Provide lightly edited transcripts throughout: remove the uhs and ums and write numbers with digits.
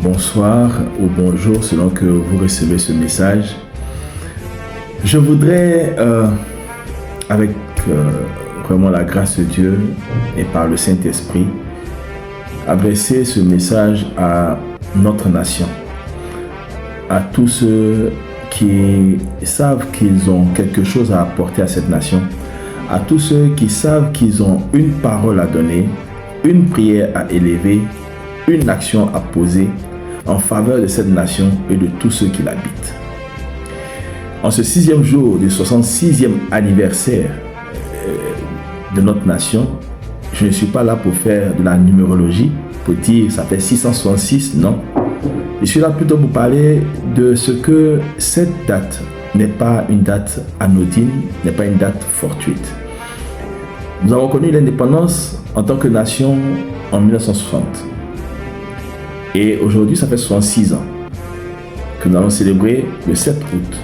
bonsoir ou bonjour selon que vous recevez ce message. Je voudrais, avec vraiment la grâce de Dieu et par le Saint-Esprit, adresser ce message à notre nation, à tous ceux qui savent qu'ils ont quelque chose à apporter à cette nation, à tous ceux qui savent qu'ils ont une parole à donner, une prière à élever, une action à poser en faveur de cette nation et de tous ceux qui l'habitent. En ce 6e jour du 66e anniversaire de notre nation, je ne suis pas là pour faire de la numérologie, pour dire ça fait 666, non. Je suis là plutôt pour parler de ce que cette date n'est pas une date anodine, n'est pas une date fortuite. Nous avons connu l'indépendance en tant que nation en 1960. Et aujourd'hui, ça fait 66 ans que nous allons célébrer le 7 août.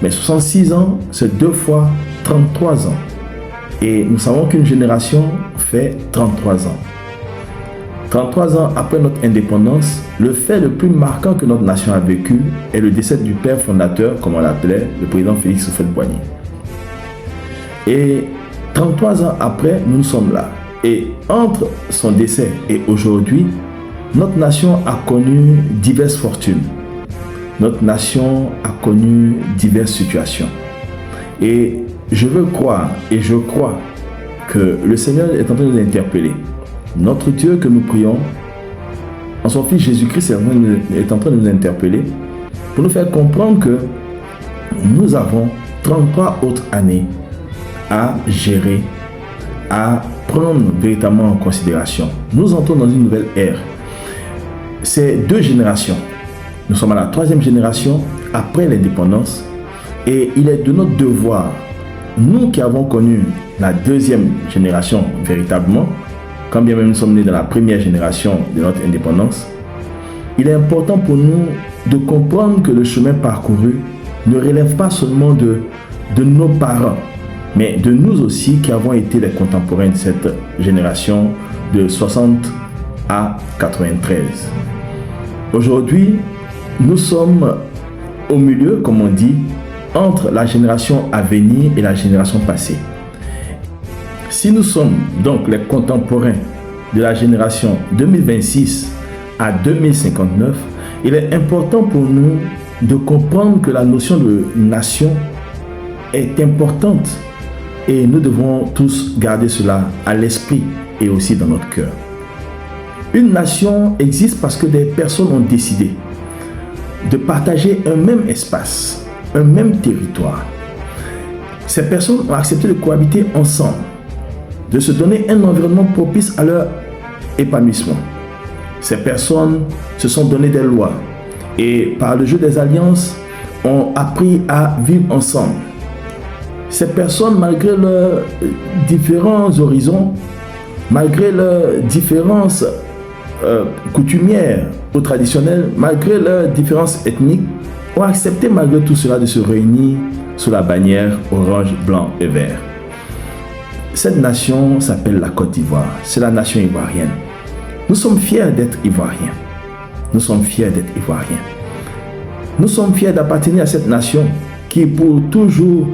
Mais 66 ans, c'est 2 fois 33 ans. Et nous savons qu'une génération fait 33 ans. 33 ans après notre indépendance, le fait le plus marquant que notre nation a vécu est le décès du père fondateur, comme on l'appelait, le président Félix Houphouët-Boigny. Et 33 ans après, nous sommes là. Et entre son décès et aujourd'hui, notre nation a connu diverses fortunes. Notre nation a connu diverses situations. Et je veux croire et je crois que le Seigneur est en train de nous interpeller. Notre Dieu que nous prions, en son Fils Jésus-Christ, est en train de nous interpeller pour nous faire comprendre que nous avons 33 autres années à gérer, à prendre véritablement en considération. Nous entrons dans une nouvelle ère. C'est 2 générations. Nous sommes à la 3e génération après l'indépendance et il est de notre devoir, nous qui avons connu la 2e génération véritablement, quand bien même nous sommes nés dans la 1re génération de notre indépendance, il est important pour nous de comprendre que le chemin parcouru ne relève pas seulement de nos parents, mais de nous aussi qui avons été les contemporains de cette génération de 60 à 93. Aujourd'hui, nous sommes au milieu, comme on dit, entre la génération à venir et la génération passée. Si nous sommes donc les contemporains de la génération 2026 à 2059, il est important pour nous de comprendre que la notion de nation est importante et nous devons tous garder cela à l'esprit et aussi dans notre cœur. Une nation existe parce que des personnes ont décidé de partager un même espace, un même territoire. Ces personnes ont accepté de cohabiter ensemble, de se donner un environnement propice à leur épanouissement. Ces personnes se sont donné des lois et par le jeu des alliances ont appris à vivre ensemble. Ces personnes, malgré leurs différents horizons, malgré leurs différences coutumières ou traditionnelles, malgré leurs différences ethniques, ont accepté malgré tout cela de se réunir sous la bannière orange, blanc et vert. Cette nation s'appelle la Côte d'Ivoire. C'est la nation ivoirienne. Nous sommes fiers d'être ivoiriens. Nous sommes fiers d'être ivoiriens. Nous sommes fiers d'appartenir à cette nation qui, pour toujours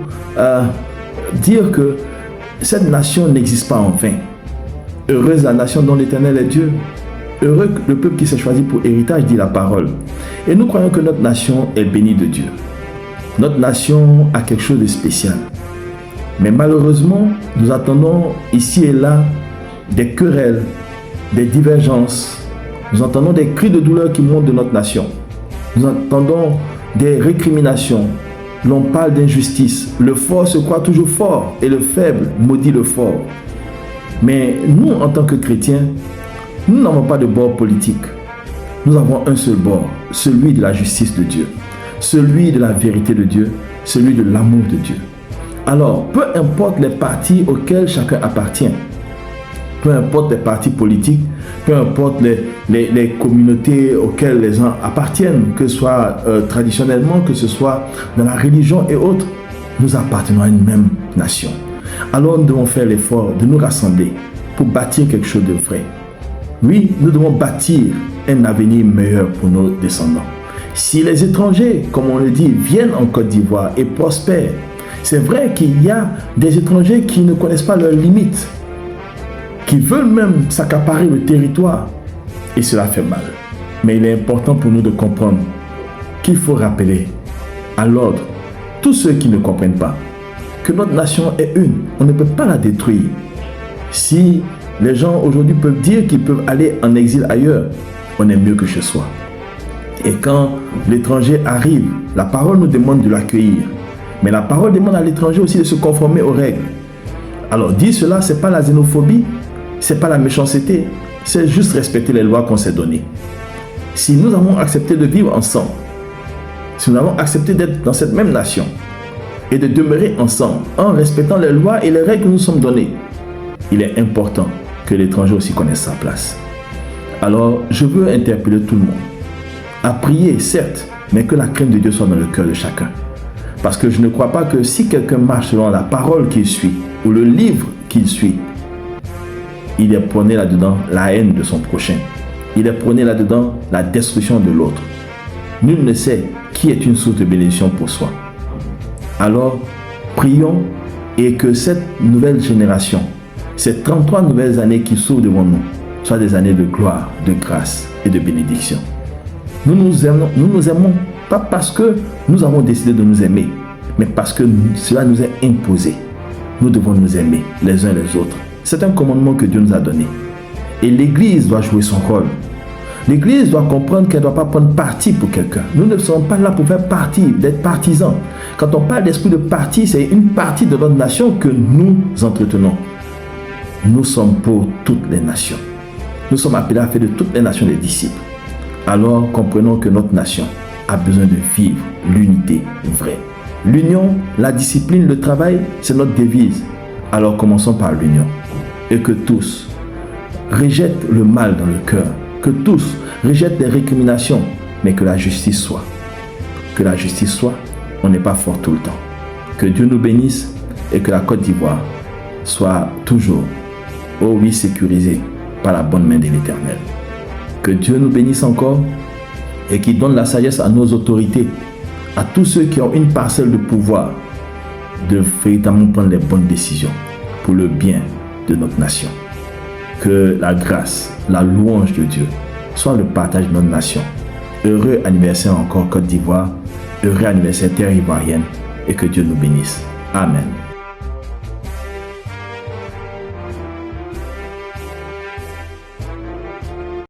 dire que cette nation n'existe pas en vain. Heureuse la nation dont l'Éternel est Dieu. Heureux le peuple qui s'est choisi pour héritage, dit la parole. Et nous croyons que notre nation est bénie de Dieu. Notre nation a quelque chose de spécial. Mais malheureusement, nous attendons ici et là des querelles, des divergences. Nous entendons des cris de douleur qui montent de notre nation. Nous entendons des récriminations. L'on parle d'injustice. Le fort se croit toujours fort et le faible maudit le fort. Mais nous, en tant que chrétiens, nous n'avons pas de bord politique. Nous avons un seul bord, celui de la justice de Dieu, celui de la vérité de Dieu, celui de l'amour de Dieu. Alors, peu importe les partis auxquels chacun appartient, peu importe les partis politiques, peu importe les communautés auxquelles les gens appartiennent, que ce soit traditionnellement, que ce soit dans la religion et autres, nous appartenons à une même nation. Alors nous devons faire l'effort de nous rassembler pour bâtir quelque chose de vrai. Oui, nous devons bâtir un avenir meilleur pour nos descendants. Si les étrangers, comme on le dit, viennent en Côte d'Ivoire et prospèrent, c'est vrai qu'il y a des étrangers qui ne connaissent pas leurs limites, qui veulent même s'accaparer le territoire, et cela fait mal. Mais il est important pour nous de comprendre qu'il faut rappeler à l'ordre tous ceux qui ne comprennent pas que notre nation est une, on ne peut pas la détruire. Si les gens aujourd'hui peuvent dire qu'ils peuvent aller en exil ailleurs, on est mieux que chez soi. Et quand l'étranger arrive, la parole nous demande de l'accueillir. Mais la parole demande à l'étranger aussi de se conformer aux règles. Alors dire cela, ce n'est pas la xénophobie, ce n'est pas la méchanceté, c'est juste respecter les lois qu'on s'est données. Si nous avons accepté de vivre ensemble, si nous avons accepté d'être dans cette même nation et de demeurer ensemble en respectant les lois et les règles que nous sommes données, il est important que l'étranger aussi connaisse sa place. Alors, je veux interpeller tout le monde à prier, certes, mais que la crainte de Dieu soit dans le cœur de chacun. Parce que je ne crois pas que si quelqu'un marche selon la parole qu'il suit ou le livre qu'il suit, il est prôné là-dedans la haine de son prochain. Il est prôné là-dedans la destruction de l'autre. Nul ne sait qui est une source de bénédiction pour soi. Alors, prions et que cette nouvelle génération, ces 33 nouvelles années qui s'ouvrent devant nous, soient des années de gloire, de grâce et de bénédiction. Nous nous aimons pas parce que nous avons décidé de nous aimer, mais parce que cela nous est imposé. Nous devons nous aimer les uns les autres. C'est un commandement que Dieu nous a donné. Et l'Église doit jouer son rôle. L'Église doit comprendre qu'elle ne doit pas prendre parti pour quelqu'un. Nous ne sommes pas là pour faire partie, d'être partisans. Quand on parle d'esprit de parti, c'est une partie de notre nation que nous entretenons. Nous sommes pour toutes les nations. Nous sommes appelés à faire de toutes les nations des disciples. Alors comprenons que notre nation a besoin de vivre l'unité vraie. L'union, la discipline, le travail, c'est notre devise. Alors commençons par l'union. Et que tous rejettent le mal dans le cœur. Que tous rejettent les récriminations, mais que la justice soit. Que la justice soit, on n'est pas fort tout le temps. Que Dieu nous bénisse et que la Côte d'Ivoire soit toujours, oh oui, sécurisée par la bonne main de l'Éternel. Que Dieu nous bénisse encore et qu'il donne la sagesse à nos autorités, à tous ceux qui ont une parcelle de pouvoir, de véritablement prendre les bonnes décisions pour le bien de notre nation. Que la grâce, la louange de Dieu soit le partage de notre nation. Heureux anniversaire encore Côte d'Ivoire, heureux anniversaire terre ivoirienne et que Dieu nous bénisse. Amen.